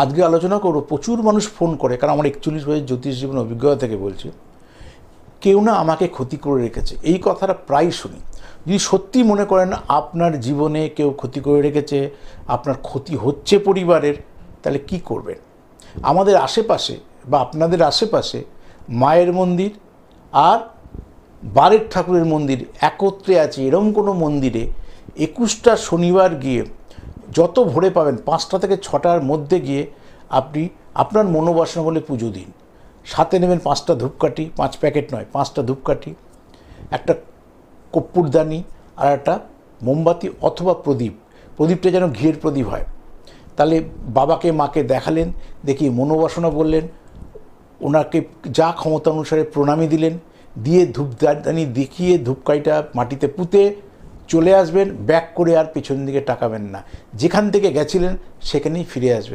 আজকে আলোচনা করব, প্রচুর মানুষ ফোন করে, কারণ আমার 41 বছর জ্যোতিষ জীবন অভিজ্ঞতা থেকে বলছি, কেউ না আমাকে ক্ষতি করে রেখেছে, এই কথাটা প্রায় শুনি। যদি সত্যি মনে করেন আপনার জীবনে কেউ ক্ষতি করে রেখেছে, আপনার ক্ষতি হচ্ছে পরিবারের, তাহলে কি করবেন? আমাদের আশেপাশে বা আপনাদের আশেপাশে মায়ের মন্দির আর বারের ঠাকুরের মন্দির একত্রে আছে, এরম কোনো মন্দিরে 21টা শনিবার গিয়ে যত ভোরে পাবেন 5টা থেকে 6টার মধ্যে গিয়ে আপনি আপনার মনোবাসনা বলে পুজো দিন। সাথে নেবেন 5টা ধূপকাঠি, 5 প্যাকেট নয়, 5টা ধূপকাঠি, একটা কর্পূরদানি আর একটা মোমবাতি অথবা প্রদীপ। প্রদীপটা যেন ঘিয়ের প্রদীপ হয়। তাহলে বাবাকে মাকে দেখালেন, দেখি মনোবাসনা বললেন, ওনাকে যা ক্ষমতা অনুসারে প্রণামী দিলেন, দিয়ে ধূপদানি দেখিয়ে ধূপকাঠিটা মাটিতে পুঁতে চলে আসবেন। ব্যাক করে আর পেছন দিকে তাকাবেন না, যেখান থেকে গেছিলেন সেখানেই ফিরে আসবেন।